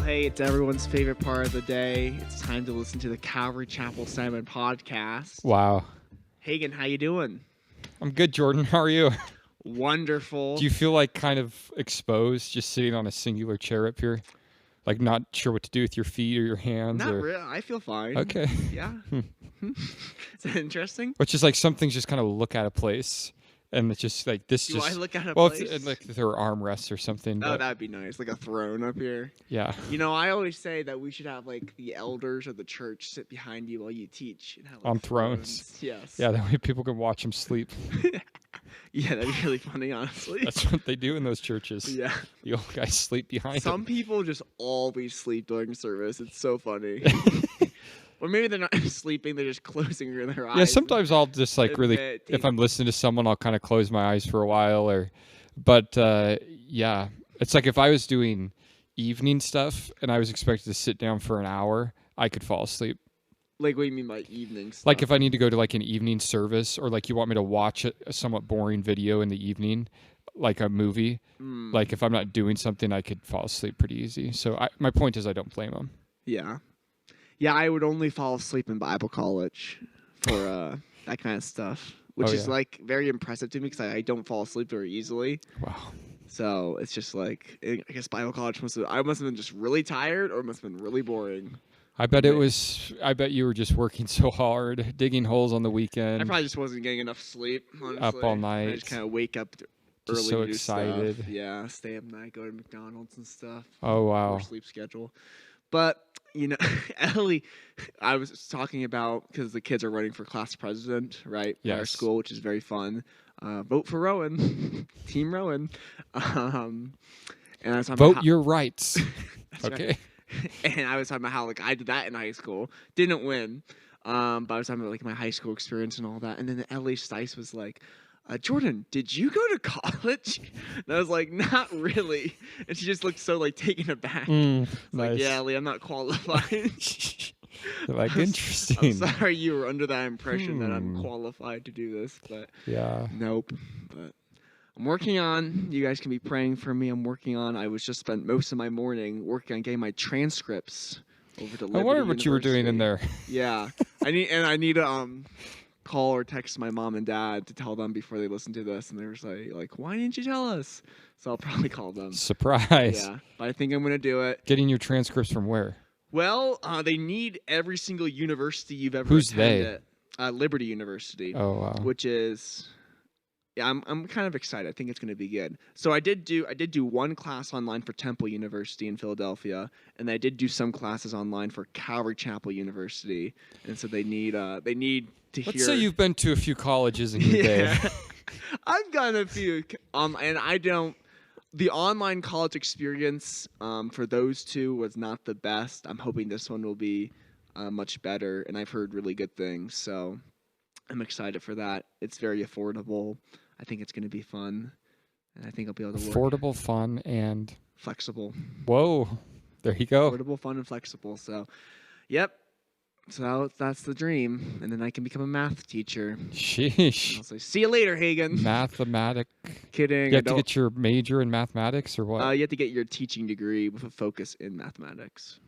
hey, it's everyone's favorite part of the day. It's time to listen to the Calvary Chapel Salmon podcast. Wow. Hagen, how you doing? I'm good, Jordan. How are you? Wonderful. Do you feel like kind of exposed just sitting on a singular chair up here? Like not sure what to do with your feet or your hands? Not really. I feel fine. Okay. Yeah. Is that interesting? Which is like some things just kind of look at a place. And it's just like this. Do just, I look at a well, place? it's like there are armrests or something. Oh, but, that'd be nice. Like a throne up here. yeah. You know, I always say that we should have like the elders of the church sit behind you while you teach. And have, like, On thrones. Yes. Yeah, that way people can watch them sleep. Yeah, that'd be really funny, honestly. That's what they do in those churches. Yeah. The old guys sleep behind Some them. people just always sleep during service. It's so funny. Or maybe they're not sleeping, they're just closing their eyes. Yeah, sometimes I'll just like really, Meditate. if I'm listening to someone, I'll kind of close my eyes for a while. But yeah, it's like if I was doing evening stuff and I was expected to sit down for an hour, I could fall asleep. Like, what do you mean by evening stuff? Like if I need to go to like an evening service, or like you want me to watch a somewhat boring video in the evening, like a movie. Like if I'm not doing something, I could fall asleep pretty easy. So my point is I don't blame them. Yeah. Yeah, I would only fall asleep in Bible college for that kind of stuff, which is like very impressive to me because I don't fall asleep very easily. Wow. So it's just like, I guess Bible college I must have been just really tired, or it must have been really boring. I bet I bet you were just working so hard, digging holes on the weekend. I probably just wasn't getting enough sleep, honestly. Up all night. I just kind of wake up early Just so to do excited. stuff. Yeah, stay up night, go to McDonald's and stuff. Oh, wow. Poor sleep schedule. But, you know, Ellie, I was talking about, because the kids are running for class president, right? At our Yes. school, which is very fun. Vote for Rowan. Team Rowan. And I was talking Vote about your rights. That's Okay. right. And I was talking about how like I did that in high school, didn't win, but I was talking about like my high school experience and all that. And then Ellie Stice was like, "Jordan, did you go to college?" And I was like, "Not really." And she just looked so like taken aback. Nice. Like, "Yeah, Ellie, I'm not qualified." They're like, I'm interesting. sorry you were under that impression that I'm qualified to do this, but Yeah. nope. But I'm working on, you guys can be praying for me. I was just spent most of my morning working on getting my transcripts over to Liberty I wonder what you were doing in University. there. Yeah. I need to call or text my mom and dad to tell them before they listen to this, and they were like, "Why didn't you tell us?" So I'll probably call them. Surprise. Yeah. But I think I'm going to do it. Getting your transcripts from where? Well, they need every single university you've ever Who's attended. Liberty University. Oh, wow. Which is, yeah, I'm kind of excited. I think it's going to be good. So I did do one class online for Temple University in Philadelphia, and I did do some classes online for Calvary Chapel University. And so they need to hear. Let's say you've been to a few colleges in your day. I've gotten a few, and I don't. The online college experience for those two was not the best. I'm hoping this one will be much better, and I've heard really good things. So I'm excited for that. It's very affordable. I think it's going to be fun, and I think I'll be able to work. Affordable, fun, and... Flexible. Whoa. There you go. Affordable, fun, and flexible. So, yep. So that's the dream, and then I can become a math teacher. Sheesh. I'll say, "See you later, Hagen." Mathematic. Kidding. You have to get your major in mathematics or what? You have to get your teaching degree with a focus in mathematics.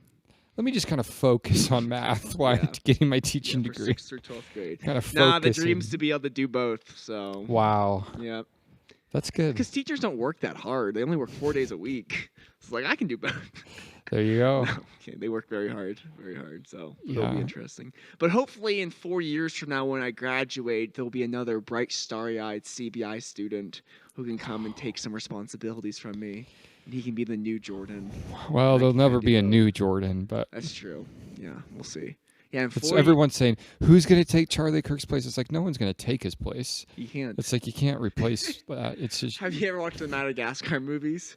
Let me just kind of focus on math while I'm getting my teaching for degree. 6th or 12th grade. Kind of Nah, the focusing. dream's to be able to do both. So. Wow. Yeah. That's good. Because teachers don't work that hard. They only work 4 days a week. It's like I can do both. There you go. No, okay, they work very hard. So it'll be Yeah. interesting. But hopefully in 4 years from now when I graduate, there'll be another bright, starry-eyed CBI student who can come and take some responsibilities from me. And he can be the new Jordan. Well, there'll never do be a both. new Jordan, but That's true. Yeah, we'll see. Yeah, in it's 4 everyone's saying, who's going to take Charlie Kirk's place? It's like, no one's going to take his place. You can't. It's like, you can't replace that. It's just, Have you ever watched the Madagascar movies?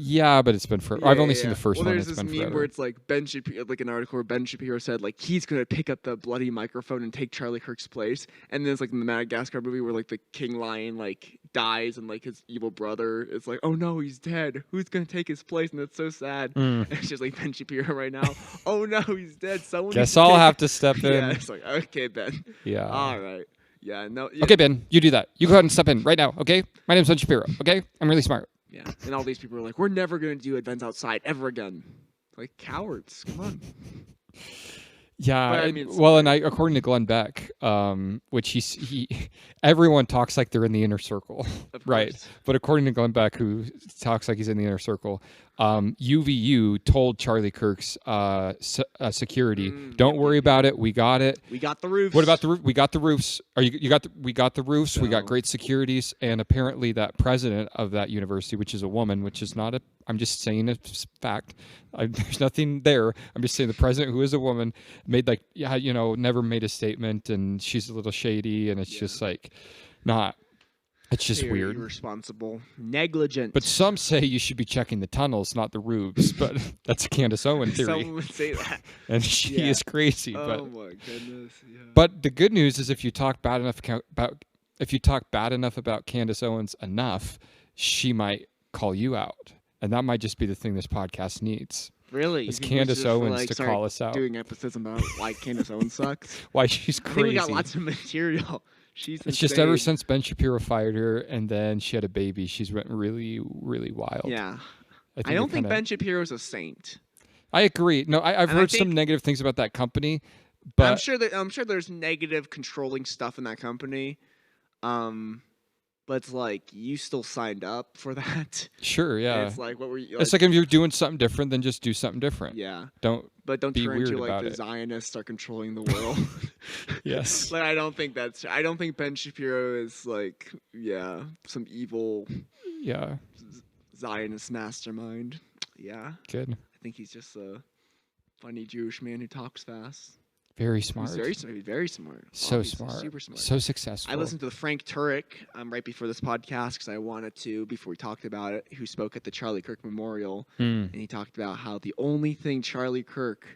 yeah, but it's been forever. I've only seen the first well, one. there's It's this been meme forever. where it's like Ben Shapiro, like an article where Ben Shapiro said like he's gonna pick up the bloody microphone and take Charlie Kirk's place, and then it's like in the Madagascar movie where like the king lion like dies and like his evil brother is like, oh no, he's dead. Who's gonna take his place? And it's so sad. And it's just like Ben Shapiro right now. Oh no, he's dead. Someone. Guess I'll have to step in. Yeah, it's like okay, Ben. Yeah. All right. Yeah. No. Yeah. Okay, Ben, you do that. You go ahead and step in right now, okay? My name's Ben Shapiro, okay? I'm really smart. Yeah. And all these people are like, we're never gonna do events outside ever again. Like cowards. Come on. Yeah, But, I mean, and according to Glenn Beck, which he everyone talks like they're in the inner circle, Of right? course. But according to Glenn Beck, who talks like he's in the inner circle, UVU told Charlie Kirk's security, "Don't worry about it. We got it. We got the roofs. What about the roof? We got the roofs. We got the roofs. We got So- great securities." And apparently, that president of that university, which is a woman, which is not a. I'm just saying a fact. There's nothing there. I'm just saying the president, who is a woman, made never made a statement, and she's a little shady, and it's just like, not. It's just Very weird. irresponsible, negligent. But some say you should be checking the tunnels, not the roofs. But that's a Candace Owen theory, Someone would say that. and she Yeah. is crazy. Oh my goodness. Yeah. But the good news is, if you talk bad enough about Candace Owens enough, she might call you out, and that might just be the thing this podcast needs. Really? It's You think we Candace should, Owens to start call us out. Doing episodes about why Candace Owens sucks. Why she's I think crazy. we got lots of material. She's It's just ever insane. since Ben Shapiro fired her, and then she had a baby, she's went really, really wild. Yeah. I I don't think kinda- Ben Shapiro's a saint. I agree. No, I've And I heard some think- negative things about that company, but I'm sure there's negative controlling stuff in that company. But it's like you still signed up for that. sure, And yeah. it's like what were you It's like if you're doing something different, then just do something different. yeah. Don't. But don't Be turn into weird like about the it. Zionists are controlling the world. Yes. Like I don't think Ben Shapiro is like some evil Yeah. Zionist mastermind. Yeah. Good. I think he's just a funny Jewish man who talks fast. Very smart. He's very smart. So Obviously, smart. super smart. So successful. I listened to the Frank Turek right before this podcast because I wanted to, before we talked about it, who spoke at the Charlie Kirk Memorial. And he talked about how the only thing Charlie Kirk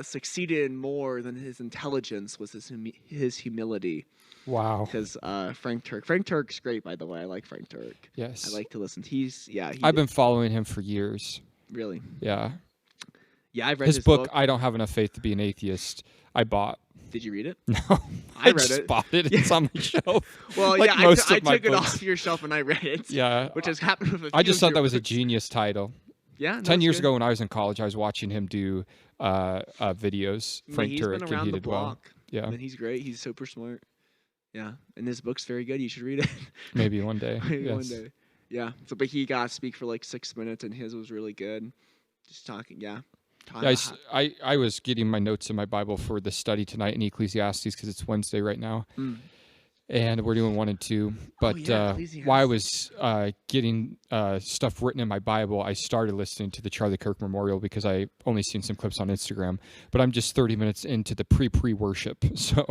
succeeded in more than his intelligence was his humility. Wow. Because Frank Turk's great, by the way. I like Frank Turk. Yes. I like to listen. I've been following him for years. Really. Yeah. Yeah, I've read His book, I Don't Have Enough Faith to Be an Atheist, I bought. Did you read it? No. I read just it. bought it. It's on my shelf. Well, Like yeah, most I of my took it books. off your shelf and I read it. Yeah. Which has happened with a few I just of thought your that was a books. genius title. Yeah. 10 years good. ago when I was in college, I was watching him do videos. Yeah, Frank he's Turek, been around and he the did well. block. Yeah. And he's great. He's super smart. Yeah. And his book's very good. You should read it. Maybe one day. Maybe yes. one day. Yeah. So, but he got to speak for like 6 minutes and his was really good. Just talking. Yeah. Yeah, I was getting my notes in my Bible for the study tonight in Ecclesiastes because it's Wednesday right now. Mm. And we're doing 1 and 2. But while I was getting stuff written in my Bible, I started listening to the Charlie Kirk Memorial because I only seen some clips on Instagram. But I'm just 30 minutes into the pre-worship. So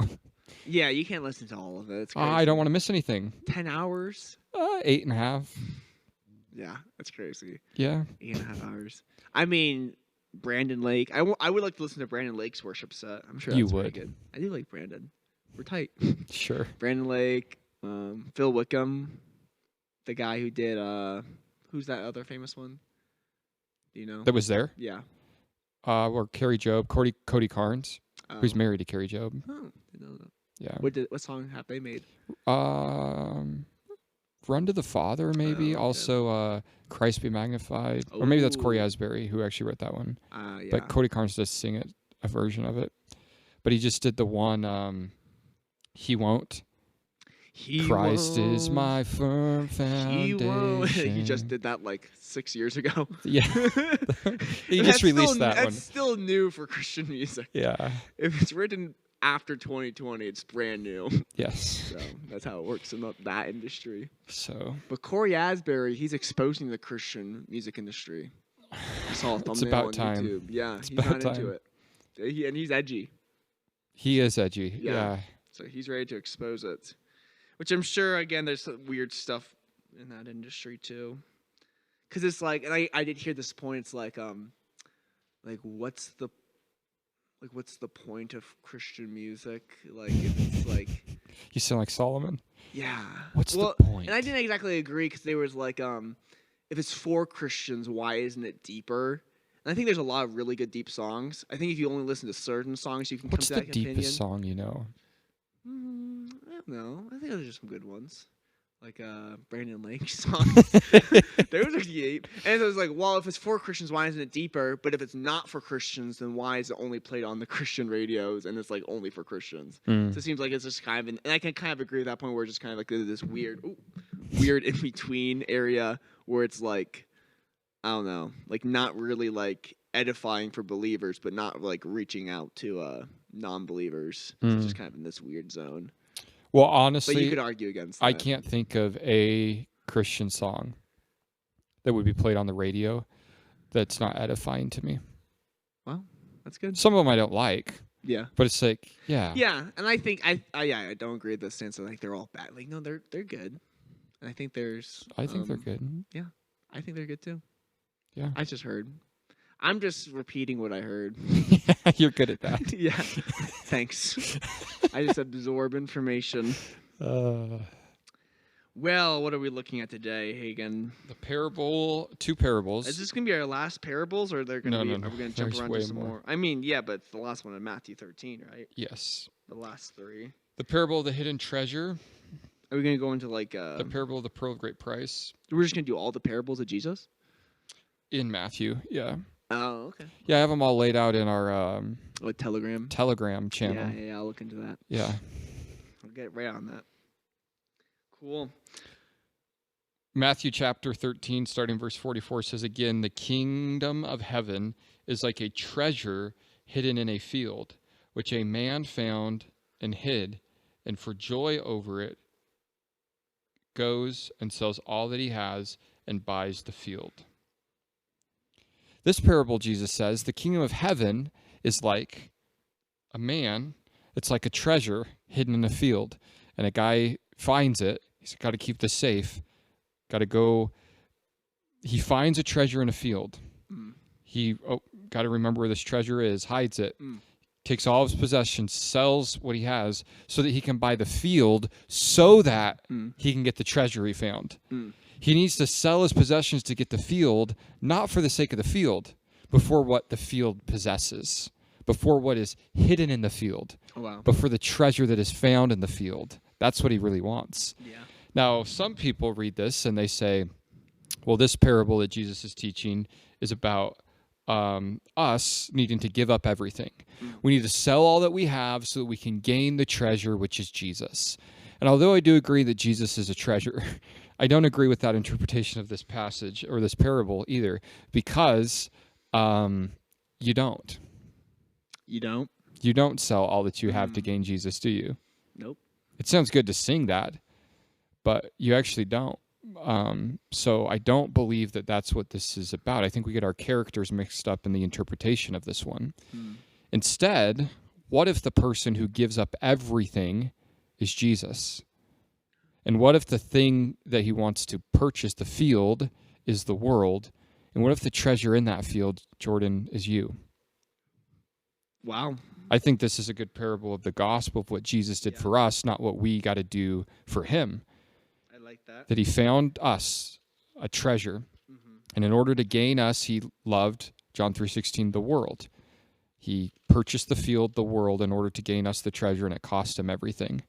Yeah, you can't listen to all of it. It's I don't want to miss anything. 10 hours? 8.5. Yeah, that's crazy. Yeah. 8.5 hours. I mean, Brandon Lake. I would like to listen to Brandon Lake's worship set. I'm sure You that's pretty would. good. I do like Brandon. We're tight. Sure. Brandon Lake, Phil Wickham, the guy who did who's that other famous one? Do you know? That was there. Yeah. Or Carrie Job, Cody Carnes, who's Oh. married to Carrie Job. Oh, didn't know that. Yeah. What song have they made? Run to the Father, maybe. Oh, okay. Also, Christ Be Magnified. Or maybe that's Corey Ooh. Asbury who actually wrote that one. Yeah. But Cody Carnes does sing it, a version of it. But he just did the one, He Won't. Christ is won't. my firm He won't. foundation. He just did that like 6 years ago. Yeah. He That's just released still, that that's one. still new for Christian music. Yeah. If it's written after 2020, it's brand new. Yes. So that's how it works in that industry. So But Corey Asbury, he's exposing the Christian music industry. I saw a thumbnail about on time. YouTube. Yeah, he's about not into time. it. And he's edgy. he is edgy. Yeah. Yeah. So he's ready to expose it. Which I'm sure, again, there's some weird stuff in that industry too. Because it's like, and I did hear this point. It's like what's the point of Christian music? Like, if it's like, You sound like Solomon. yeah. What's Well, the point? And I didn't exactly agree because there was like, if it's for Christians, why isn't it deeper? And I think there's a lot of really good deep songs. I think if you only listen to certain songs, you can What's come to the that deepest opinion. song you know? I don't know. I think there's just some good ones. like Brandon Lake song. Those are deep. And so it's like, well, if it's for Christians, why isn't it deeper? But if it's not for Christians, then why is it only played on the Christian radios and it's like only for Christians? So it seems like it's just kind of, and I can kind of agree with that point where it's just kind of like this weird in between area where it's like, I don't know, like not really like edifying for believers, but not like reaching out to non-believers. It's just kind of in this weird zone. Well, honestly, but you could argue against that. I can't think of a Christian song that would be played on the radio that's not edifying to me. Well, that's good. Some of them I don't like. Yeah. But it's like, yeah. Yeah, and I think I don't agree with the stance that like they're all bad. Like no, they're good. And I think there's I think they're good. Yeah. I think they're good too. Yeah. I just heard. I'm just repeating what I heard. You're good at that. Yeah. Thanks. I just absorb information. Well, what are we looking at today, Hagen? Two parables. Is this going to be our last parables, or are there going to be? No. Are we going to jump around to some more? I mean, yeah, but it's the last one in Matthew 13, right? Yes. The last three. The parable of the hidden treasure. Are we going to go into like the parable of the pearl of great price? We're just going to do all the parables of Jesus in Matthew. Yeah. Oh, okay. Yeah, I have them all laid out in our Telegram channel. Yeah, I'll look into that. Yeah. I'll get right on that. Cool. Matthew chapter 13, starting verse 44, says again, the kingdom of heaven is like a treasure hidden in a field, which a man found and hid, and for joy over it goes and sells all that he has and buys the field. This parable, Jesus says, the kingdom of heaven is like a man. It's like a treasure hidden in a field. And a guy finds it. He's got to keep this safe. Got to go. He finds a treasure in a field. He got to remember where this treasure is, hides it, takes all of his possessions, sells what he has so that he can buy the field so that he can get the treasure he found. He needs to sell his possessions to get the field, not for the sake of the field, but for what the field possesses, before what is hidden in the field, but for the treasure that is found in the field. That's what he really wants. Yeah. Now, some people read this and they say, well, this parable that Jesus is teaching is about us needing to give up everything. We need to sell all that we have so that we can gain the treasure, which is Jesus. And although I do agree that Jesus is a treasure, I don't agree with that interpretation of this passage or this parable either, because you don't. You don't? You don't sell all that you have to gain Jesus, do you? Nope. It sounds good to sing that, but you actually don't. So I don't believe that that's what this is about. I think we get our characters mixed up in the interpretation of this one. Instead, what if the person who gives up everything is Jesus? And what if the thing that he wants to purchase, the field, is the world? And what if the treasure in that field, Jordan, is you? Wow. I think this is a good parable of the gospel of what Jesus did for us, not what we got to do for him. I like that. That he found us a treasure. And in order to gain us, he loved, John 3:16, the world. He purchased the field, the world, in order to gain us the treasure, and it cost him everything.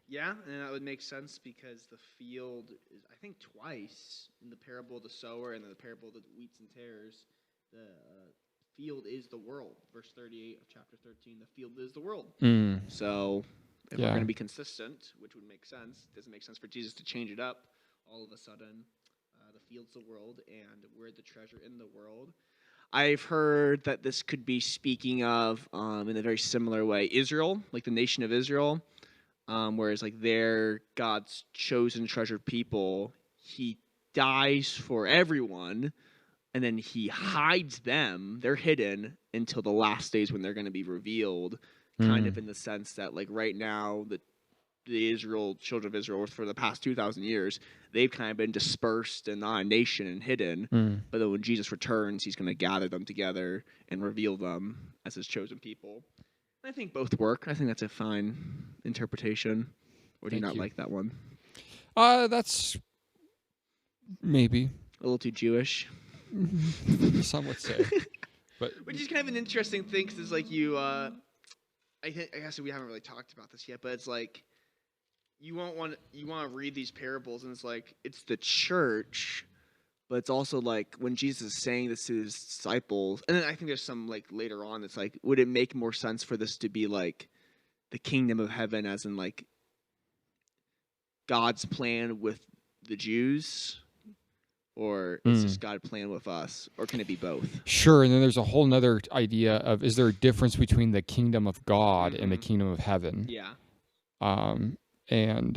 Yeah, and that would make sense because the field is, I think, twice in the parable of the sower and then the parable of the wheats and tares. The field is the world. Verse 38 of chapter 13, the field is the world. So if we're going to be consistent, which would make sense, it doesn't make sense for Jesus to change it up all of a sudden. The field's the world, and we're the treasure in the world. I've heard that this could be speaking of, in a very similar way, Israel, like the nation of Israel. Whereas like they're God's chosen treasured people, he dies for everyone, and then he hides them. They're hidden until the last days when they're going to be revealed, kind of in the sense that like right now the children of Israel for the past 2,000 years, they've kind of been dispersed and not a nation and hidden. But then when Jesus returns, he's going to gather them together and reveal them as his chosen people. I think both work. I think that's a fine interpretation. Or do you not like that one? That's maybe a little too Jewish. Some would say, but which is kind of an interesting thing because it's like you. I guess we haven't really talked about this yet, but it's like you want to read these parables, and it's like it's the church, but it's also like when Jesus is saying this to his disciples, and then I think there's some like later on. It's like, would it make more sense for this to be like the kingdom of heaven, as in like God's plan with the Jews, or is this God's plan with us, or can it be both? Sure, and then there's a whole nother idea of, is there a difference between the kingdom of God and the kingdom of heaven? Yeah. And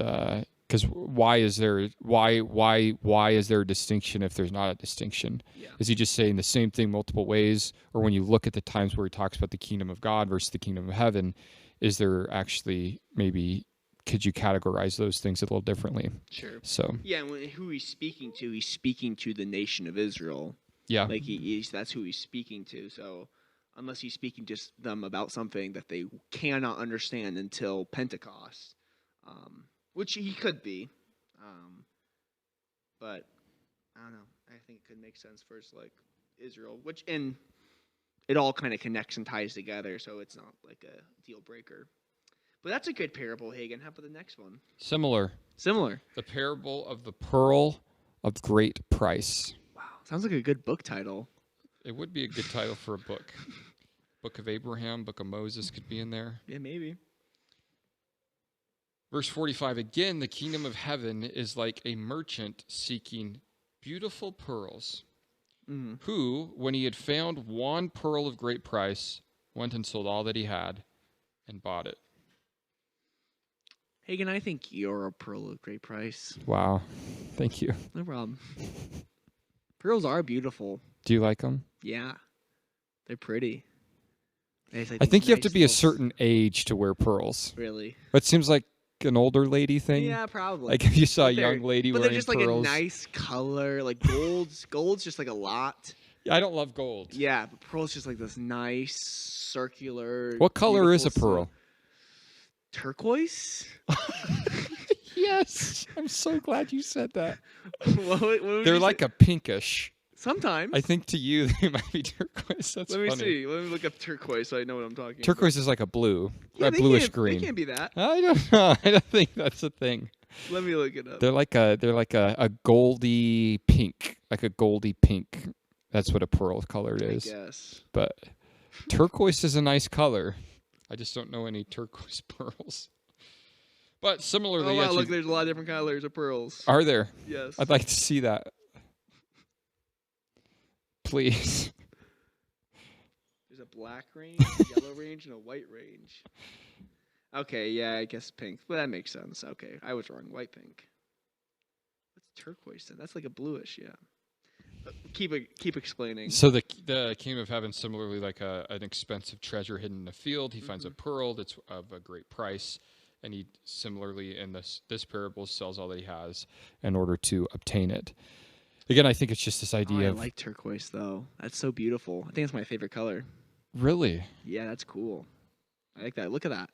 because why is there a distinction if there's not a distinction? Yeah. Is he just saying the same thing multiple ways, or when you look at the times where he talks about the kingdom of God versus the kingdom of heaven, is there actually maybe, could you categorize those things a little differently? Sure. So yeah, and who he's speaking to the nation of Israel. yeah, Like that's who he's speaking to. So unless he's speaking to them about something that they cannot understand until Pentecost, which he could be, but I don't know. I think it could make sense for like Israel, and it all kind of connects and ties together, so it's not like a deal breaker. But that's a good parable, Hagen. How about the next one? similar. The parable of the pearl of great price. Wow, sounds like a good book title. It would be a good title for a book. Book of Abraham, Book of Moses could be in there. Yeah, maybe. Verse 45, again, the kingdom of heaven is like a merchant seeking beautiful pearls, who, when he had found one pearl of great price, went and sold all that he had and bought it. Hagen, I think you're a pearl of great price. Wow. Thank you. No problem. Pearls are beautiful. Do you like them? Yeah. They're pretty. I think you have to be a certain age to wear pearls. Really? It seems like an older lady thing. Yeah, probably. Like if you saw a young lady wearing pearls. But they're just like a nice color. Like gold's just like a lot. I don't love gold. Yeah, but pearl's just like this nice circular. What color is a pearl? Turquoise? Yes. I'm so glad you said that. what they're like a pinkish. Sometimes. I think to you they might be turquoise. That's funny. Let me see. Let me look up turquoise so I know what I'm talking Turquoise about. is like a blue. Yeah, a bluish green. They can't be that. I don't know. I don't think that's a thing. Let me look it up. They're like a goldy pink. Like a goldy pink. That's what a pearl color is. I guess. But turquoise is a nice color. I just don't know any turquoise pearls. But similarly, wow, look, there's a lot of different colors of pearls. Are there? Yes. I'd like to see that. Please. There's a black range, a yellow range, and a white range. Okay, yeah, I guess pink. But that makes sense. Okay, I was wrong. White pink. What's turquoise then? That's like a bluish, yeah. Keep explaining. So the kingdom of heaven, similarly like an expensive treasure hidden in a field, he finds a pearl that's of a great price, and he similarly in this parable sells all that he has in order to obtain it. Again, I think it's just this idea of... I like turquoise, though. That's so beautiful. I think it's my favorite color. Really? Yeah, that's cool. I like that. Look at that.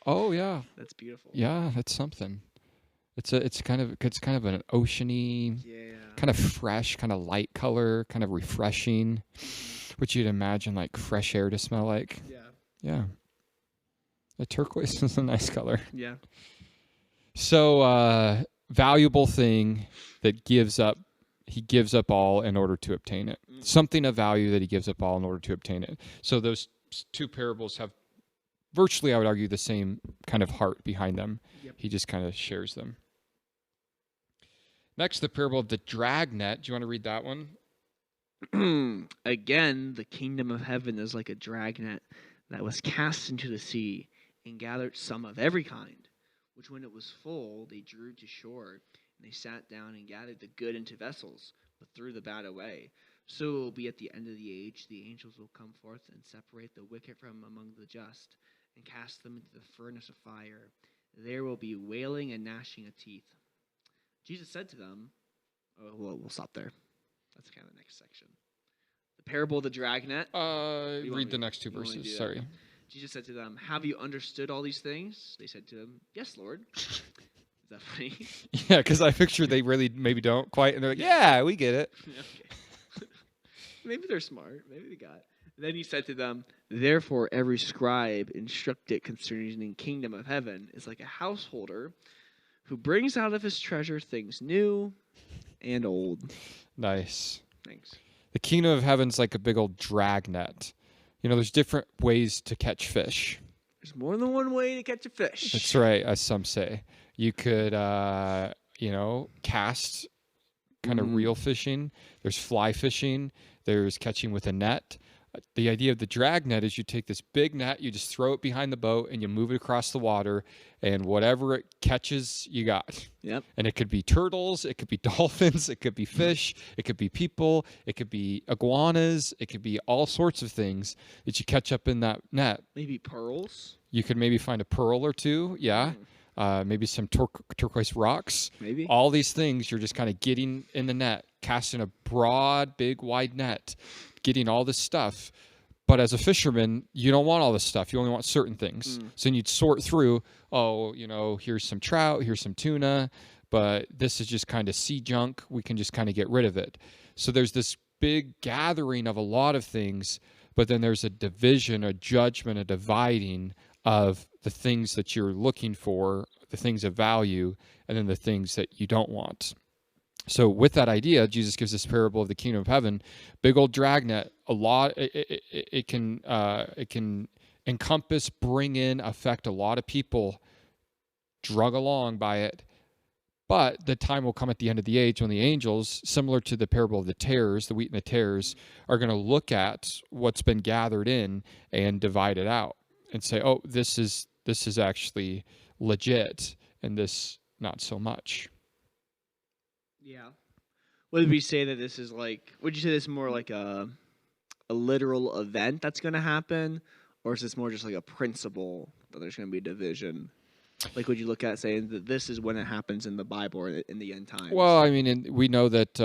Oh, yeah. That's beautiful. Yeah, that's something. It's kind of an oceany, kind of fresh, kind of light color, kind of refreshing, which you'd imagine like fresh air to smell like. Yeah. Yeah. The turquoise is a nice color. Yeah. So, valuable thing that he gives up all in order to obtain it. Something of value that he gives up all in order to obtain it. So those two parables have virtually, I would argue, the same kind of heart behind them. Yep. He just kind of shares them. Next, the parable of the dragnet. Do you want to read that one? Again, the kingdom of heaven is like a dragnet that was cast into the sea and gathered some of every kind, which when it was full, they drew to shore. And they sat down and gathered the good into vessels, but threw the bad away. So it will be at the end of the age, the angels will come forth and separate the wicked from among the just, and cast them into the furnace of fire. There will be wailing and gnashing of teeth. Jesus said to them, we'll stop there. That's kind of the next section. The parable of the dragnet. Read the next two verses. Sorry. Jesus said to them, have you understood all these things? They said to him, yes, Lord. Is that funny? Yeah, because I picture they really maybe don't quite, and they're like, yeah, we get it. Okay. Maybe they're smart. Maybe they got it. And then he said to them, therefore every scribe instructed concerning the kingdom of heaven is like a householder who brings out of his treasure things new and old. Nice. Thanks. The kingdom of heaven's like a big old dragnet. You know, there's different ways to catch fish. There's more than one way to catch a fish. That's right, as some say. You could, cast kind of reel fishing. There's fly fishing. There's catching with a net. The idea of the drag net is you take this big net, you just throw it behind the boat, and you move it across the water, and whatever it catches, you got. Yep. And it could be turtles, it could be dolphins, it could be fish, it could be people, it could be iguanas, it could be all sorts of things that you catch up in that net. Maybe pearls. You could maybe find a pearl or two, yeah. Maybe some turquoise rocks. Maybe. All these things you're just kind of getting in the net, casting a broad, big, wide net, getting all this stuff. But as a fisherman, you don't want all this stuff. You only want certain things. So then you'd sort through, here's some trout, here's some tuna, but this is just kind of sea junk. We can just kind of get rid of it. So there's this big gathering of a lot of things, but then there's a division, a judgment, a dividing of the things that you're looking for, the things of value, and then the things that you don't want. So with that idea, Jesus gives this parable of the kingdom of heaven, big old dragnet. A lot, it can encompass, bring in, affect a lot of people, drug along by it. But the time will come at the end of the age when the angels, similar to the parable of the tares, the wheat and the tares, are going to look at what's been gathered in and divide it out and say, oh, this is actually legit, and this not so much. Yeah. Would we say that this is like? Would you say this is more like a literal event that's going to happen, or is this more just like a principle that there's going to be division? Like, would you look at saying that this is when it happens in the Bible or in the end times? Well, I mean, we know that.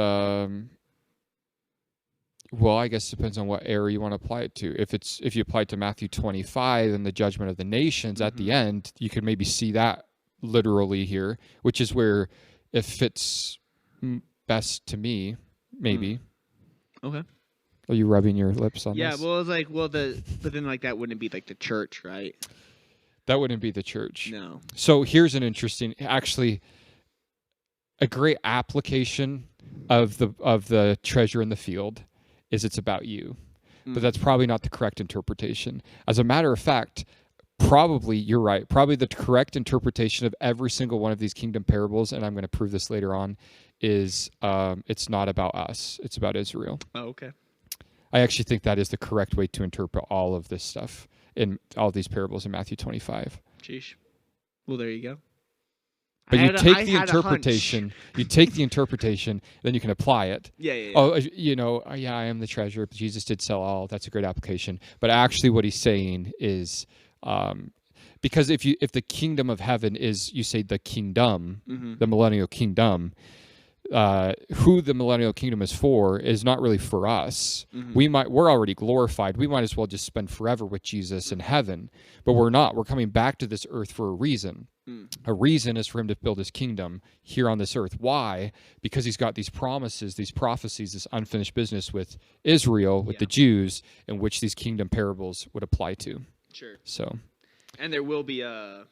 Well, I guess it depends on what era you want to apply it to. If you apply it to Matthew 25 and the judgment of the nations at the end, you could maybe see that literally here, which is where it fits best to me, maybe. Okay. Are you rubbing your lips on this? Yeah, well, it's like, but then like that wouldn't be like the church, right? That wouldn't be the church. No. So here's an interesting, actually, a great application of the treasure in the field is it's about you. But that's probably not the correct interpretation. As a matter of fact, probably, you're right, probably the correct interpretation of every single one of these kingdom parables, and I'm going to prove this later on, is it's not about us. It's about Israel. Oh, okay. I actually think that is the correct way to interpret all of this stuff in all these parables in Matthew 25. Sheesh. Well, there you go. But you take the interpretation, then you can apply it. Yeah. Oh, I am the treasure. Jesus did sell all. That's a great application. But actually what he's saying is, because if the kingdom of heaven is, you say the kingdom, the millennial kingdom, who the millennial kingdom is for is not really for us. We're already glorified. We might as well just spend forever with Jesus in heaven, but we're not. We're coming back to this earth for a reason. A reason is for him to build his kingdom here on this earth. Why? Because he's got these promises, these prophecies, this unfinished business with Israel, with the Jews, in which these kingdom parables would apply to. Sure. So, and there will be a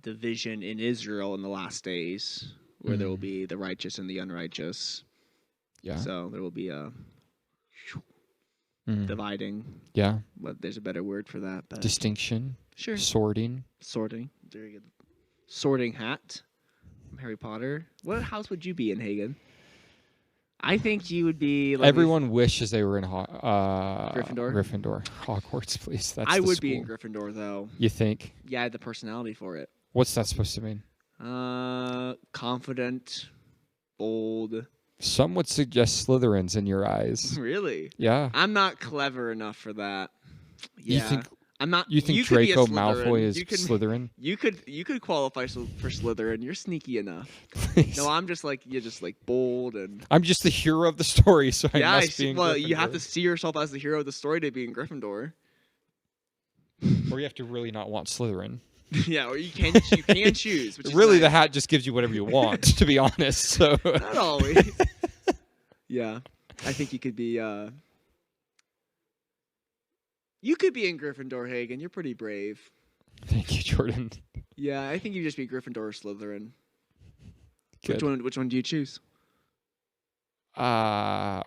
division in Israel in the last days, where there will be the righteous and the unrighteous. Yeah. So there will be a dividing. Yeah. But there's a better word for that. But distinction. Sure. Sorting. Very good. Sorting hat from Harry Potter. What house would you be in, Hagen? I think you would be. Like Everyone wishes they were in Gryffindor. Gryffindor. Hogwarts, please. That's I would school. be in Gryffindor, though. You think? Yeah, I had the personality for it. What's that supposed to mean? Confident, bold. Some would suggest Slytherins in your eyes. Really? Yeah. I'm not clever enough for that. Yeah. You think? I'm not. You think Draco Malfoy is Slytherin? You could qualify for Slytherin. You're sneaky enough. Please. No, you're just like bold and. I'm just the hero of the story, so I must be in well, Gryffindor. You have to see yourself as the hero of the story to be in Gryffindor. Or you have to really not want Slytherin. Yeah, or you can choose. Which is really, nice. the hat just gives you whatever you want, to be honest. So not always. Yeah, I think you could be. You could be in Gryffindor, Hagen. You're pretty brave. Thank you, Jordan. Yeah, I think you just be Gryffindor or Slytherin. Good. Which one do you choose? Well,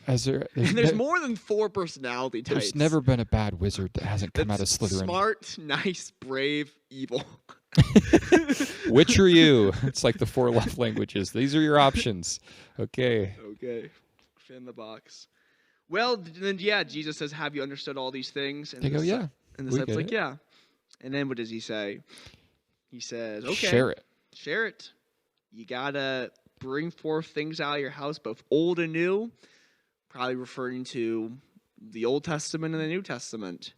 And there's more than 4 personality types. there's never been a bad wizard that hasn't come out of That's Slytherin. smart, nice, brave, evil. Which are you? It's like the 4 love languages. These are your options. Okay. Okay. Fit in the box. Well, then, yeah, Jesus says, have you understood all these things? And They go, yeah. And the we disciples get like, it. yeah. And then what does he say? He says, okay. Share it. Share it. You got to bring forth things out of your house, both old and new. Probably referring to the Old Testament and the New Testament.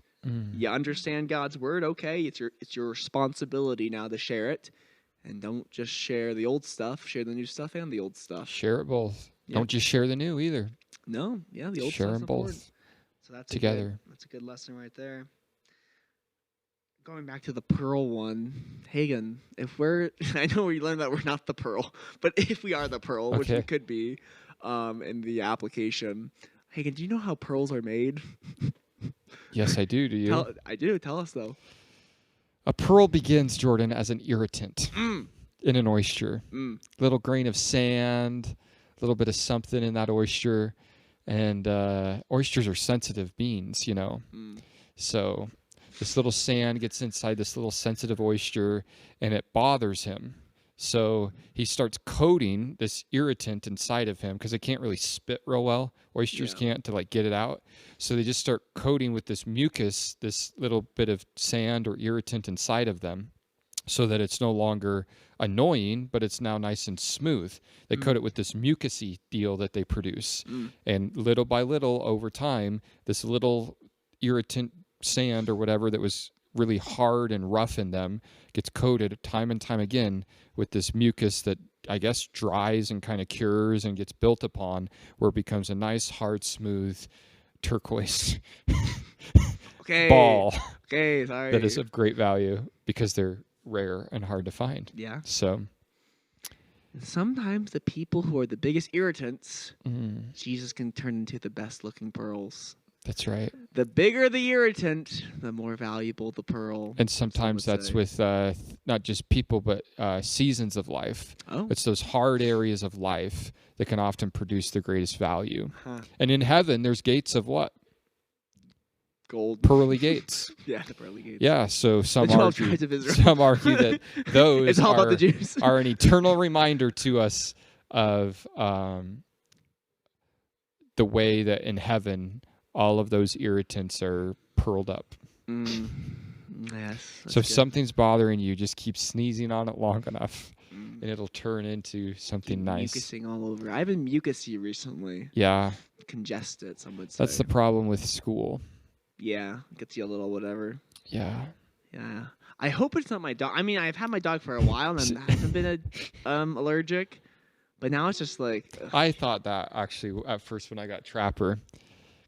You understand God's word, okay? It's your responsibility now to share it. And don't just share the old stuff. Share the new stuff and the old stuff. Share it both. Yep. Don't just share the new either. No, yeah, the old Share stuff's them important. both So that's together. That's a good lesson right there. Going back to the pearl one, Hagen, if we're, I know we learned that we're not the pearl, but if we are the pearl, which we Okay. could be in the application, Hagen, do you know how pearls are made? Yes, I do. Do you? I do. Tell us, though. A pearl begins, Jordan, as an irritant Mm. in an oyster. Mm. Little grain of sand, a little bit of something in that oyster. And oysters are sensitive beings, you know. Mm. So this little sand gets inside this little sensitive oyster, and it bothers him. So he starts coating this irritant inside of him because it can't really spit real well. Oysters can't to like get it out. So they just start coating with this mucus, this little bit of sand or irritant inside of them, so that it's no longer annoying, but it's now nice and smooth. They coat it with this mucusy deal that they produce. And little by little, over time, this little irritant sand or whatever that was really hard and rough in them gets coated time and time again with this mucus that I guess dries and kind of cures and gets built upon, where it becomes a nice, hard, smooth turquoise ball Okay, sorry. that is of great value because they're rare and hard to find. Yeah. So Sometimes the people who are the biggest irritants, Jesus can turn into the best looking pearls. that's right. The bigger the irritant, the more valuable the pearl. And sometimes would that's say. with not just people, but seasons of life. Oh. It's those hard areas of life that can often produce the greatest value. Huh. And in heaven, there's gates of what? Gold. Pearly gates. Yeah, the pearly gates. Yeah, so some The 12 argue, tribes of Israel. some argue that those It's all about the Jews. are an eternal reminder to us of the way that in heaven all of those irritants are pearled up. Yes. So if something's bothering you, just keep sneezing on it long enough, and it'll turn into something nice. Mucusing all over. I've been mucusy recently. Yeah, Congested, some would say. that's the problem with school. Yeah, gets you a little whatever. Yeah. Yeah. I hope it's not my dog. I mean, I've had my dog for a while and I haven't been allergic. But now it's just like... ugh. I thought that actually at first when I got Trapper,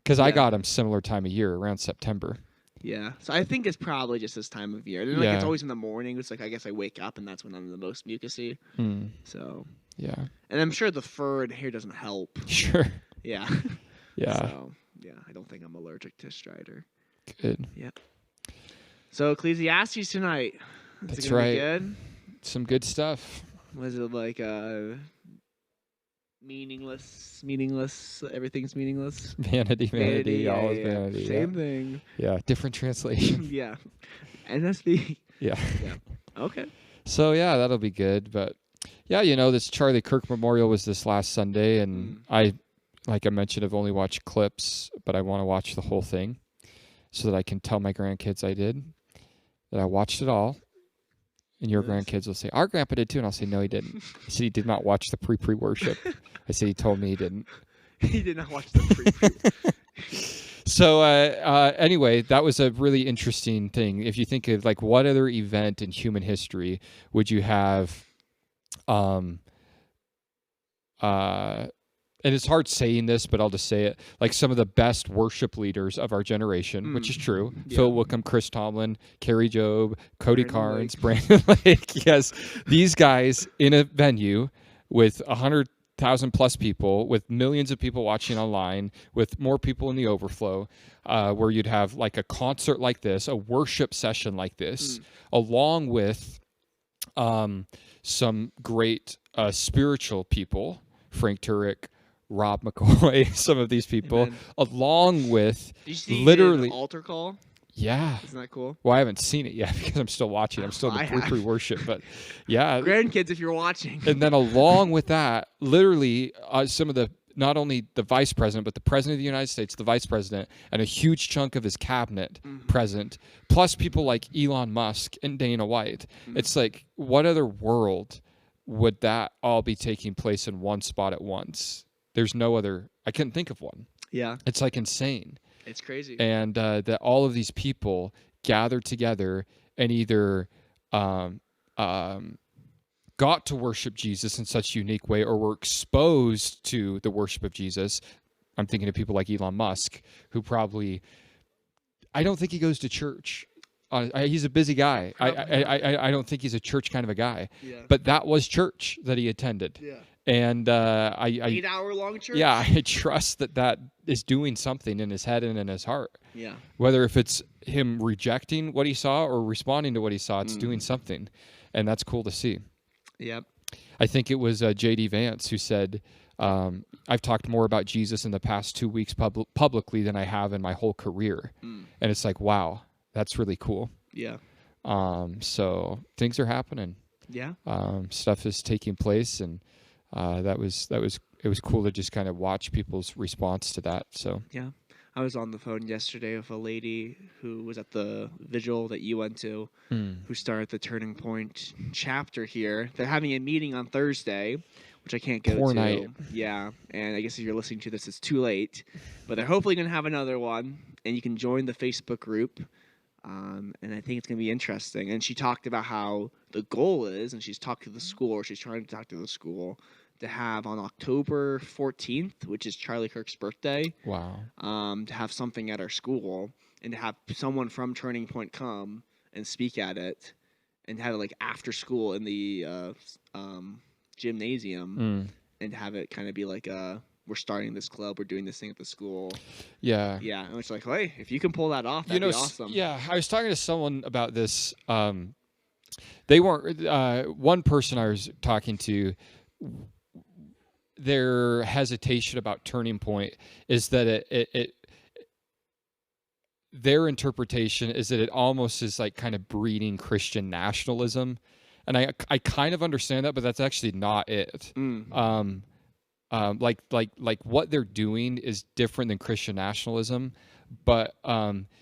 because I got him similar time of year, around September. Yeah. So I think it's probably just this time of year. And like it's always in the morning. It's like I guess I wake up and that's when I'm the most mucusy. So... Yeah. And I'm sure the fur and hair doesn't help. Sure. Yeah. Yeah. So, yeah, I don't think I'm allergic to Strider. Good. Yeah. So Ecclesiastes tonight. Is That's it gonna be right. good? Some good stuff. Was it like meaningless, everything's meaningless? Vanity, all is yeah. vanity. Same thing. Yeah, different translation. Yeah. NSB. Yeah. Okay. So, yeah, that'll be good. But, yeah, you know, this Charlie Kirk Memorial was this last Sunday, and like I mentioned, I've only watched clips, but I want to watch the whole thing so that I can tell my grandkids I did, that I watched it all. And your grandkids will say, our grandpa did too. And I'll say, no, he didn't. He said he did not watch the pre-worship. I said he told me he didn't. He did not watch the pre. So anyway, that was a really interesting thing. If you think of like what other event in human history would you have and it's hard saying this, but I'll just say it, like some of the best worship leaders of our generation, which is true. Yeah. Phil Wickham, Chris Tomlin, Kerry Jobe, Cody Brandon Carnes, Lake. Brandon Lake. Yes, these guys in a venue with 100 100,000+ people, with millions of people watching online, with more people in the overflow, where you'd have like a concert like this, a worship session like this, along with some great spiritual people, Frank Turek, Rob McCoy, some of these people, Amen. along with Did you see literally an altar call? Yeah. Isn't that cool? Well, I haven't seen it yet because I'm still watching. I'm still in I the pre-worship, but yeah. Grandkids, if you're watching. And then along with that, literally some of the, not only the vice president, but the president of the United States, the vice president, and a huge chunk of his cabinet present, plus people like Elon Musk and Dana White. It's like, what other world would that all be taking place in one spot at once? There's no other. I couldn't think of one. Yeah. It's like insane. It's crazy. And that all of these people gathered together and either got to worship Jesus in such a unique way, or were exposed to the worship of Jesus. I'm thinking of people like Elon Musk, who probably, I don't think he goes to church. He's a busy guy. I don't think he's a church kind of a guy. Yeah. But that was church that he attended. Yeah. And 8-hour-long church. Yeah, I trust that is doing something in his head and in his heart. Yeah. Whether if it's him rejecting what he saw or responding to what he saw, it's doing something, and that's cool to see. Yep. I think it was J.D. Vance who said, I've talked more about Jesus in the past 2 weeks publicly than I have in my whole career. And it's like, wow, that's really cool. Yeah. So things are happening. Yeah. Stuff is taking place, and it was cool to just kind of watch people's response to that. So yeah. I was on the phone yesterday with a lady who was at the vigil that you went to, who started the Turning Point chapter here. They're having a meeting on Thursday, which I can't go to. Night. Yeah, and I guess if you're listening to this, it's too late. But they're hopefully going to have another one, and you can join the Facebook group. And I think it's going to be interesting. And she talked about how the goal is, and she's talked to the school, or she's trying to talk to the school, to have on October 14th, which is Charlie Kirk's birthday. Wow. To have something at our school, and to have someone from Turning Point come and speak at it, and have it like after school in the gymnasium, and have it kind of be like we're starting this club, we're doing this thing at the school. Yeah. Yeah, and it's like, hey, if you can pull that off, that'd be awesome. Yeah, I was talking to someone about this. They weren't one person I was talking to. Their hesitation about Turning Point is that their interpretation is that it almost is like kind of breeding Christian nationalism, and I kind of understand that, but that's actually not it. Like what they're doing is different than Christian nationalism, but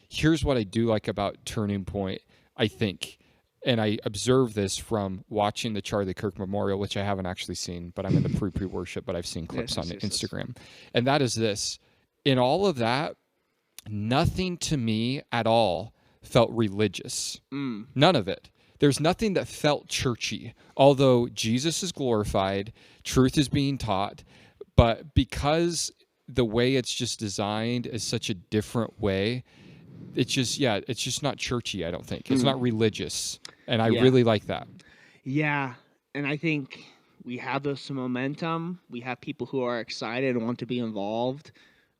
here's what I do like about Turning Point, I think. And I observed this from watching the Charlie Kirk Memorial, which I haven't actually seen, but I'm in the pre-worship, but I've seen clips on Instagram. And that is this. In all of that, nothing to me at all felt religious. None of it. There's nothing that felt churchy, although Jesus is glorified, truth is being taught, but because the way it's just designed is such a different way, it's just not churchy, I don't think. It's not religious, and I really like that. Yeah, and I think we have some momentum. We have people who are excited and want to be involved,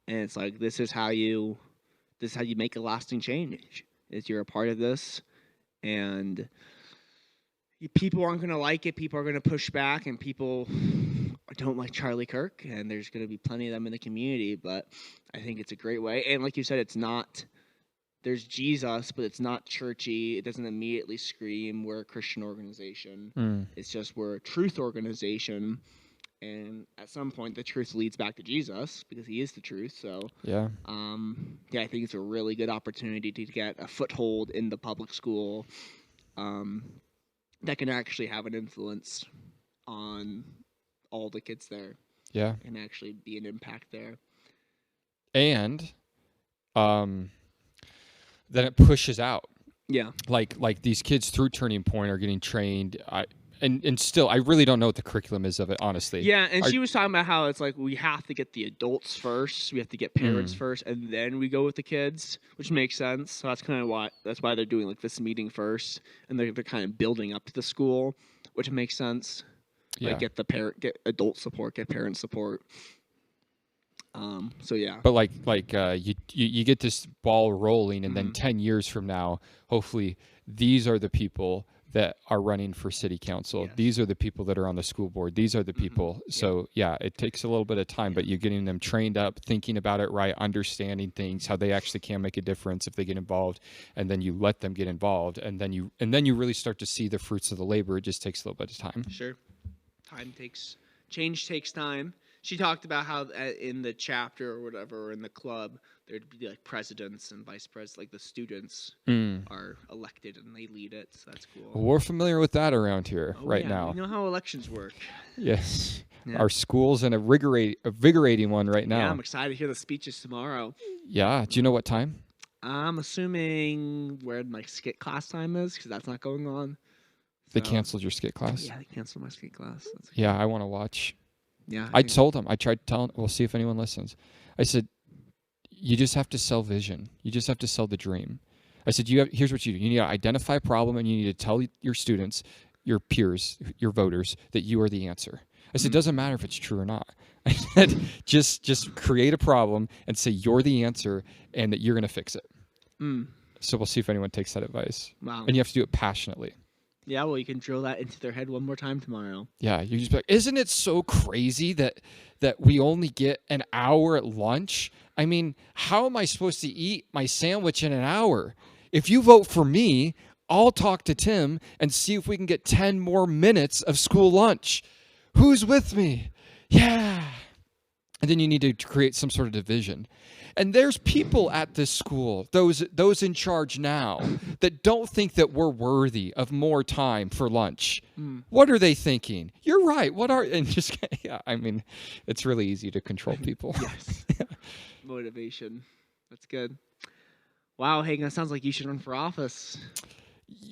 and it's like this is how you make a lasting change. Is you're a part of this, and people aren't going to like it. People are going to push back, and people don't like Charlie Kirk, and there's going to be plenty of them in the community. But I think it's a great way, and like you said, it's not. There's Jesus, but it's not churchy. It doesn't immediately scream we're a Christian organization. It's just we're a truth organization. And at some point, the truth leads back to Jesus because he is the truth. So, I think it's a really good opportunity to get a foothold in the public school that can actually have an influence on all the kids there. Yeah. And actually be an impact there. And then it pushes out. Yeah. Like these kids through Turning Point are getting trained. And still, I really don't know what the curriculum is of it, honestly. Yeah, and she was talking about how it's like we have to get the adults first. We have to get parents first, and then we go with the kids, which makes sense. So that's kind of why they're doing like this meeting first, and they're kind of building up to the school, which makes sense. Yeah. Like get adult support, get parent support. So yeah. But you get this ball rolling, and Mm-hmm. then 10 years from now, hopefully, these are the people that are running for city council. Yes. These are the people that are on the school board. These are the Mm-hmm. people. So yeah, it takes a little bit of time, but you're getting them trained up, thinking about it right, understanding things, how they actually can make a difference if they get involved, and then you let them get involved, and then you really start to see the fruits of the labor. It just takes a little bit of time. Sure. Change takes time. She talked about how in the chapter or whatever, or in the club, there'd be like presidents and vice presidents, like the students are elected and they lead it. So that's cool. Well, we're familiar with that around here right yeah, now. We know how elections work. Yes. Yeah. Our school's in a invigorating one right now. Yeah, I'm excited to hear the speeches tomorrow. Yeah. Do you know what time? I'm assuming where my skit class time is, because that's not going on. They So- canceled your skit class? Yeah, they canceled my skit class. That's Yeah, I want to watch. Yeah, I told them. I tried to tell them. We'll see if anyone listens. I said, you just have to sell vision. You just have to sell the dream. I said, here's what you do. You need to identify a problem, and you need to tell your students, your peers, your voters, that you are the answer. I said, it doesn't matter if it's true or not. I said, just create a problem and say you're the answer and that you're going to fix it. So we'll see if anyone takes that advice. Wow. And you have to do it passionately. Yeah, well, you can drill that into their head one more time tomorrow. Yeah, you just be like, isn't it so crazy that we only get an hour at lunch? I mean, how am I supposed to eat my sandwich in an hour? If you vote for me, I'll talk to Tim and see if we can get 10 more minutes of school lunch. Who's with me? Yeah. And then you need to create some sort of division. And there's people at this school, those in charge now, that don't think that we're worthy of more time for lunch. What are they thinking? You're right. I mean, it's really easy to control people. Yes. Motivation. That's good. Wow, Hagen, that sounds like you should run for office.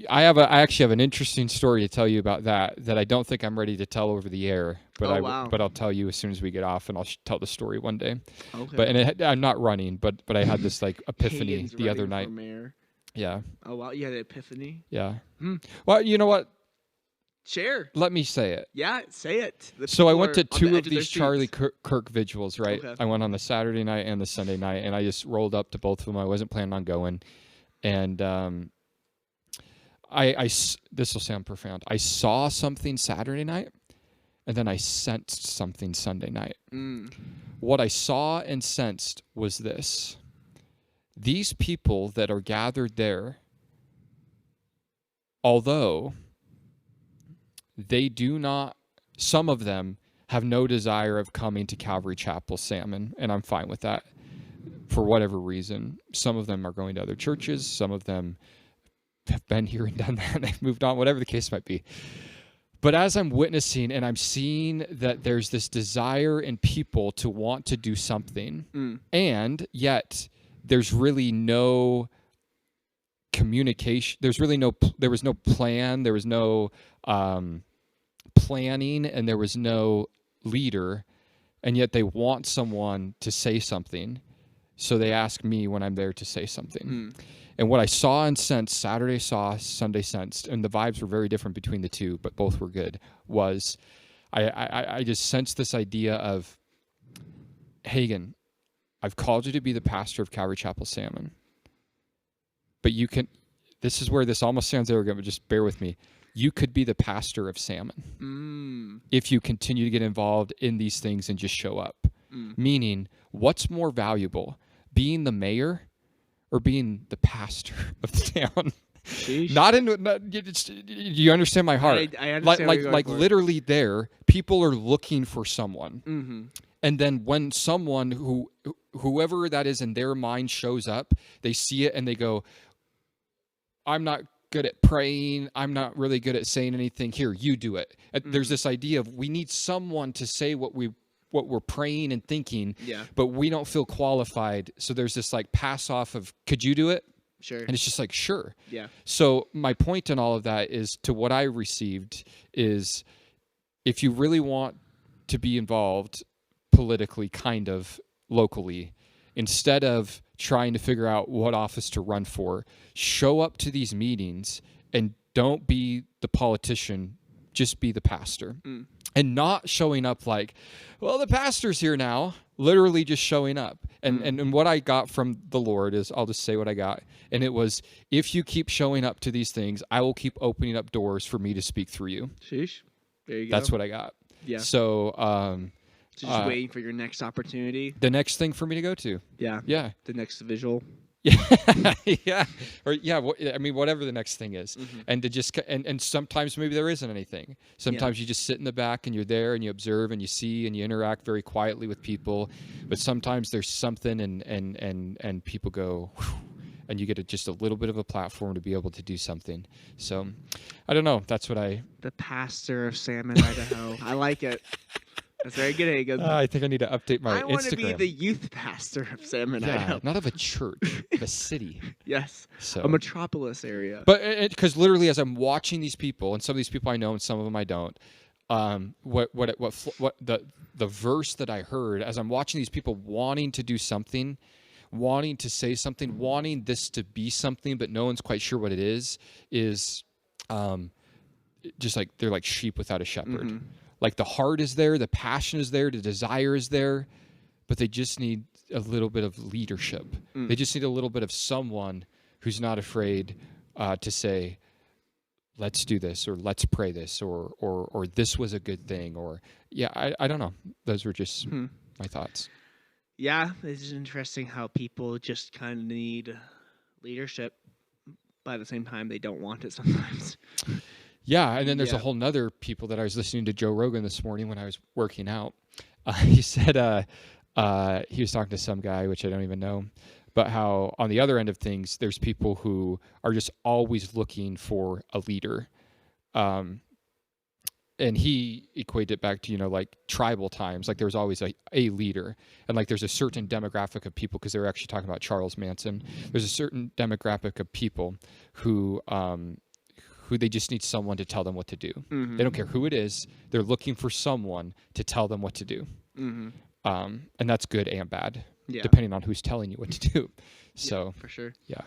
I actually have an interesting story to tell you about that I don't think I'm ready to tell over the air, but but I'll tell you as soon as we get off, and I'll tell the story one day. Okay. But I'm not running, but I had this like epiphany Hagen's the other running night. for mayor. Yeah. Oh wow, you had an epiphany. Yeah. Well, you know what? Share. Let me say it. Yeah, say it. So I went to two two of these Charlie Kirk vigils, right? Okay. I went on the Saturday night and the Sunday night, and I just rolled up to both of them. I wasn't planning on going, and this will sound profound. I saw something Saturday night, and then I sensed something Sunday night. What I saw and sensed was this: these people that are gathered there, although they do not, some of them have no desire of coming to Calvary Chapel Salmon, and I'm fine with that for whatever reason. Some of them are going to other churches. Some of them have been here and done that, and they've moved on, whatever the case might be. But as I'm witnessing and I'm seeing that there's this desire in people to want to do something, and yet there's really no communication. There was no plan. There was no planning, and there was no leader, and yet they want someone to say something. So they ask me when I'm there to say something. And what I saw and sensed, Saturday saw, Sunday sensed, and the vibes were very different between the two, but both were good, was I just sensed this idea of, Hagen, I've called you to be the pastor of Calvary Chapel Salmon. But this is where this almost sounds arrogant, but just bear with me. You could be the pastor of Salmon if you continue to get involved in these things and just show up. Meaning, what's more valuable, being the mayor or being the pastor of the town? You understand my heart? I understand. Like literally there, people are looking for someone. And then when someone whoever that is in their mind shows up, they see it and they go, I'm not good at praying. I'm not really good at saying anything. Here, you do it. There's this idea of we need someone to say what we're praying and thinking, but we don't feel qualified. So there's this like pass off of, could you do it? Sure. And it's just like, sure. Yeah. So my point in all of that is, to what I received is, if you really want to be involved politically, kind of locally, instead of trying to figure out what office to run for, show up to these meetings and don't be the politician, just be the pastor. and not showing up like, well, the pastor's here now. Literally just showing up. And what I got from the Lord is, I'll just say what I got. And it was, if you keep showing up to these things, I will keep opening up doors for me to speak through you. Sheesh. There you go. That's what I got. Yeah. So, just waiting for your next opportunity. the next thing for me to go to. Yeah. Yeah. The next visual. Yeah. Yeah. Or yeah. I mean, whatever the next thing is, and to just and sometimes maybe there isn't anything. Sometimes you just sit in the back and you're there and you observe and you see and you interact very quietly with people, but sometimes there's something and people go, whew, and you get just a little bit of a platform to be able to do something. So, I don't know. That's what The pastor of Salmon, Idaho. I like it. That's very good, Hagen. I think I need to update my I want to Instagram. be the youth pastor of Salmon, Yeah, Idaho. not of a church, of a city. Yes, So, a metropolis area. but because literally, as I'm watching these people, and some of these people I know, and some of them I don't. What the verse that I heard as I'm watching these people wanting to do something, wanting to say something, wanting this to be something, but no one's quite sure what it is just like they're like sheep without a shepherd. Like the heart is there, the passion is there, the desire is there, but they just need a little bit of leadership. They just need a little bit of someone who's not afraid to say, let's do this, or let's pray this, or this was a good thing, or I don't know. Those were just my thoughts. Yeah, it's interesting how people just kind of need leadership, but at the same time they don't want it sometimes. Yeah, and then there's a whole nother people that I was listening to Joe Rogan this morning when I was working out. He said he was talking to some guy, which I don't even know, but how on the other end of things, there's people who are just always looking for a leader. And he equated it back to, like tribal times, like there was always a leader, and like there's a certain demographic of people, because they were actually talking about Charles Manson. There's a certain demographic of people who they just need someone to tell them what to do. They don't care who it is. They're looking for someone to tell them what to do. And that's good and bad, depending on who's telling you what to do. So for sure. Yeah.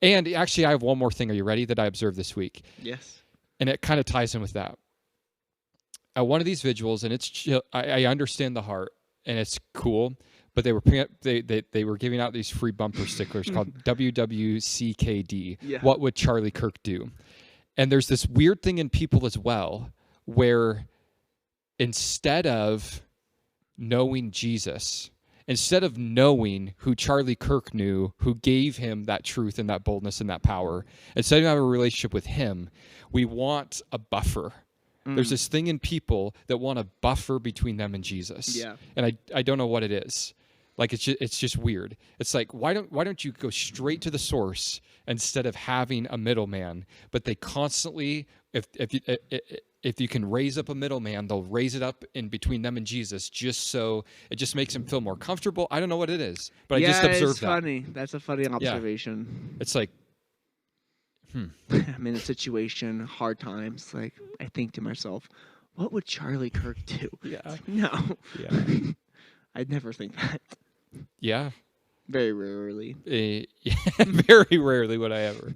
And actually, I have one more thing. Are you ready? That I observed this week. Yes. And it kind of ties in with that. At one of these vigils, and it's I understand the heart, and it's cool, but they were giving out these free bumper stickers called WWCKD. Yeah. What would Charlie Kirk do? And there's this weird thing in people as well, where instead of knowing Jesus, instead of knowing who Charlie Kirk knew, who gave him that truth and that boldness and that power, instead of having a relationship with him, we want a buffer. There's this thing in people that want a buffer between them and Jesus. Yeah. And I don't know what it is. Like it's just weird. It's like why don't you go straight to the source instead of having a middleman? But they constantly, if you can raise up a middleman, they'll raise it up in between them and Jesus, just so it just makes them feel more comfortable. I don't know what it is, but I just observed that. Funny. That's a funny observation. It's like, I'm in a situation, hard times. Like I think to myself, what would Charlie Kirk do? Yeah. Like, no. Yeah. I'd never think that. Yeah. Very rarely. Very rarely would I ever.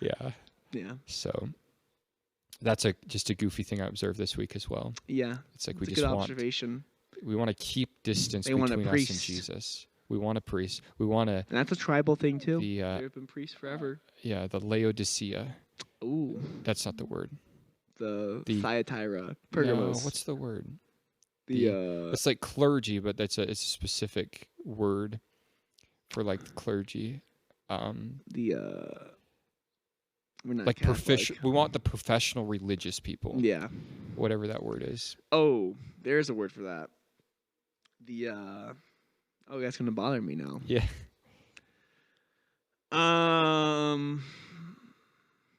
Yeah. Yeah. So that's just a goofy thing I observed this week as well. Yeah. It's like That's a good observation. We want to keep distance between us and Jesus. We want a priest. We want to. And that's a tribal thing too. They've been priests forever. Yeah, the Laodicea. Ooh. That's not the word. The Thyatira. Pergamos. No, what's the word? It's like clergy, but it's a specific word for like clergy. We're not like Catholic. We want the professional religious people. Yeah. Whatever that word is. Oh, there's a word for that. That's gonna bother me now. Yeah.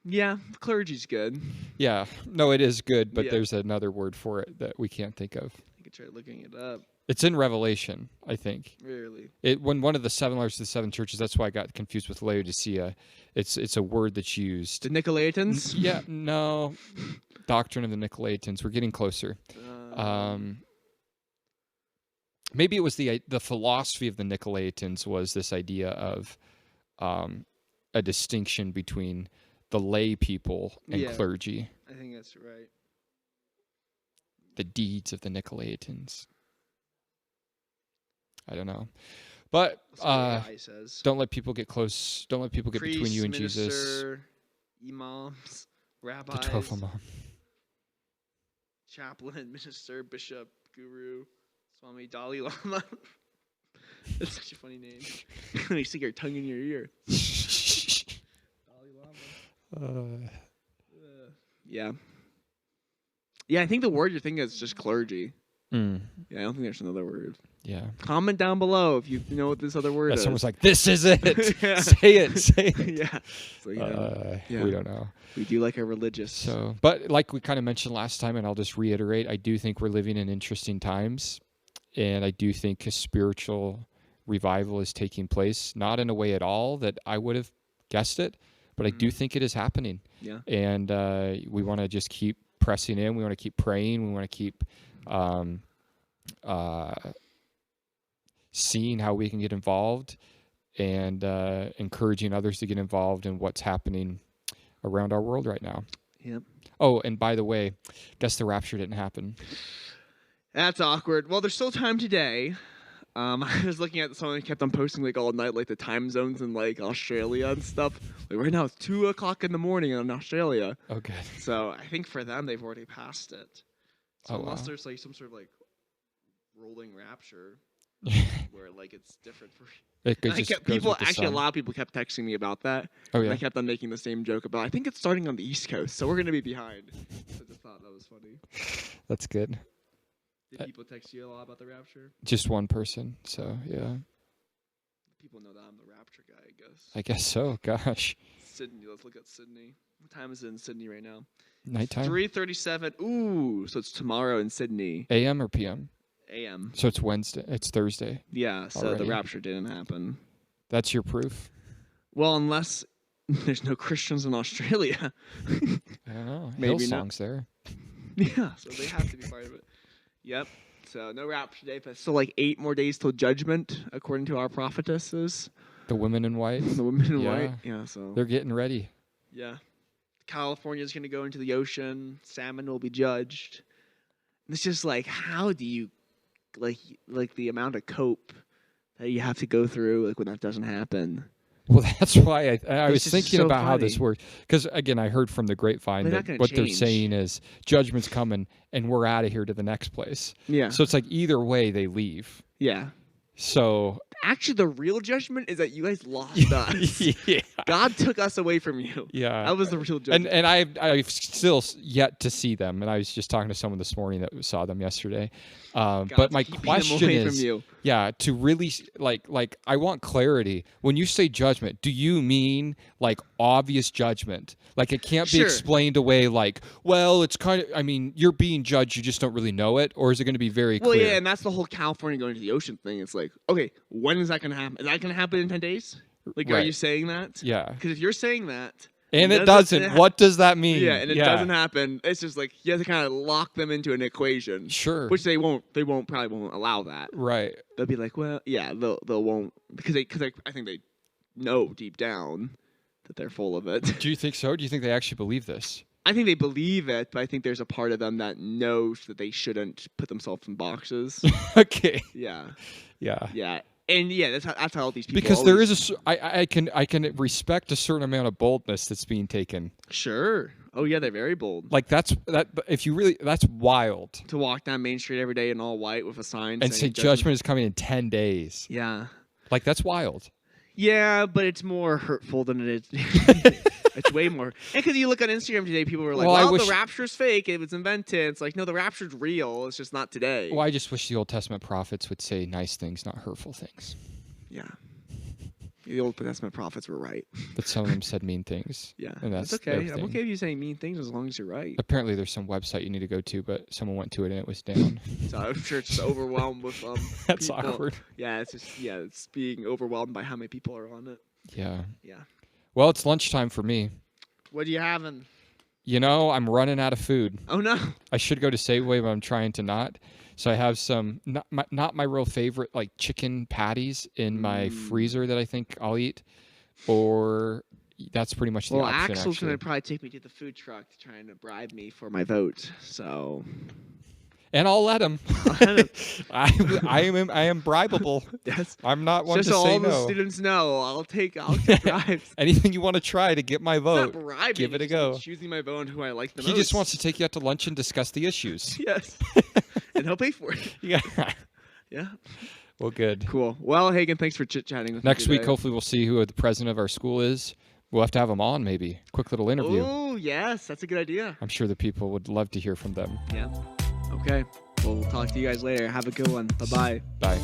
Yeah, clergy's good. Yeah. No, it is good, but Yeah. there's another word for it that we can't think of. I could try looking it up. It's in Revelation, I think. Really? When one of the seven letters of the seven churches, that's why I got confused with Laodicea. It's a word that's used. The Nicolaitans? Yeah, no. Doctrine of the Nicolaitans. We're getting closer. Maybe it was the philosophy of the Nicolaitans was this idea of a distinction between the lay people and clergy. I think that's right. the deeds of the Nicolaitans. I don't know. But don't let people get close. Don't let people get Priest, between you and minister, Jesus. Imams, The rabbis, Tofimam. chaplain, minister, bishop, guru, Swami, Dalai Lama. That's such a funny name. You stick your tongue in your ear. Dalai Lama. Yeah. Yeah, I think the word you're thinking is just clergy. Yeah, I don't think there's another word. Yeah. Comment down below if you know what this other word is. Someone's like, this is it. Yeah. Say it. Yeah. So, We don't know. We do like a religious. So, but like we kind of mentioned last time, and I'll just reiterate, I do think we're living in interesting times, and I do think a spiritual revival is taking place, not in a way at all that I would have guessed it, but I do think it is happening. Yeah. And we want to just keep pressing in. We want to keep praying. We want to keep seeing how we can get involved and encouraging others to get involved in what's happening around our world right now. Yep. Oh, and by the way, guess the rapture didn't happen. That's awkward. Well, there's still time today. I was looking at someone who kept on posting like all night, like the time zones in like Australia and stuff. Like right now it's 2:00 in the morning in Australia. Okay. So I think for them they've already passed it. So unless there's like some sort of like rolling rapture where like it's different for a lot of people kept texting me about that. Oh yeah. And I kept on making the same joke about I think it's starting on the East Coast, so we're gonna be behind. I just thought that was funny. That's good. Did people text you a lot about the rapture? Just one person, so yeah. People know that I'm the rapture guy, I guess. I guess so. Gosh. Sydney, let's look at Sydney. What time is it in Sydney right now? Nighttime? 3:37. Ooh, so it's tomorrow in Sydney. AM or PM? AM. So it's Wednesday. It's Thursday. Yeah, so already. the rapture didn't happen. That's your proof? Well, unless there's no Christians in Australia. I don't know. Maybe Hillsong's there. Yeah, so they have to be part of it. Yep. So no rapture day, but still like 8 more days till judgment, according to our prophetesses. The women in white. The women in white. Yeah, so they're getting ready. Yeah. California's going to go into the ocean. Salmon will be judged. And it's just like, how do you, like the amount of cope that you have to go through, like when that doesn't happen. Well, that's why I was thinking so about how funny. this works. Because, again, I heard from the grapevine that what they're saying is judgment's coming and we're out of here to the next place. Yeah. So it's like either way they leave. Yeah. So actually, the real judgment is that you guys lost us. Yeah. God took us away from you. Yeah. That was the real judgment. And I've still yet to see them. And I was just talking to someone this morning that saw them yesterday. But my question is, to really like I want clarity. When you say judgment, do you mean like obvious judgment? Like it can't be explained away like, well, it's kind of, I mean, you're being judged, you just don't really know it, or is it going to be very clear? Well, yeah, and that's the whole California going to the ocean thing. It's like, okay, when is that going to happen? Is that going to happen in 10 days? Like, are you saying that? Yeah. Because if you're saying that, and it doesn't. What does that mean? Yeah, and it doesn't happen. It's just like you have to kind of lock them into an equation. Sure. Which they won't. They probably won't allow that. Right. They'll be like, well, yeah, they'll won't because I think they know deep down that they're full of it. Do you think so? Do you think they actually believe this? I think they believe it, but I think there's a part of them that knows that they shouldn't put themselves in boxes. Okay. Yeah. Yeah. Yeah. And yeah, that's how all these people. Because there is I can respect a certain amount of boldness that's being taken. Sure. Oh yeah, they're very bold. Like that's wild. To walk down Main Street every day in all white with a sign and say judgment is coming in 10 days. Yeah. Like that's wild. Yeah, but it's more hurtful than it is. It's way more. Because you look on Instagram today, people were like, well the rapture's fake. It was invented. It's like, no, the rapture's real. It's just not today. Well, I just wish the Old Testament prophets would say nice things, not hurtful things. Yeah. The Old Testament prophets were right. But some of them said mean things. Yeah. And that's okay. I'm okay with you saying mean things as long as you're right. Apparently there's some website you need to go to, but someone went to it and it was down. So I'm sure it's overwhelmed with That's people. awkward. Yeah, it's being overwhelmed by how many people are on it. Yeah. Yeah. Well, it's lunchtime for me. What are you having? You know, I'm running out of food. Oh no. I should go to Safeway, but I'm trying to not. So I have some not my real favorite like chicken patties in my freezer that I think I'll eat, or that's pretty much the option. Well, Axel's actually. gonna probably take me to the food truck to try and bribe me for my vote. So. And I'll let him. I am bribable. Yes. I'm not one Just to so say all the no. students know, I'll take bribes. Anything you want to try to get my It's not vote, bribing, give it a it's go. just choosing my vote on who I like the He most. just wants to take you out to lunch and discuss the issues. Yes. And he'll pay for it. Yeah. Yeah. Well, good. Cool. Well, Hagen, thanks for chit-chatting with me Next week, today. hopefully, we'll see who the president of our school is. We'll have to have them on, maybe. Quick little interview. Oh, yes. That's a good idea. I'm sure the people would love to hear from them. Yeah. Okay. Well, we'll talk to you guys later. Have a good one. Bye-bye. Bye.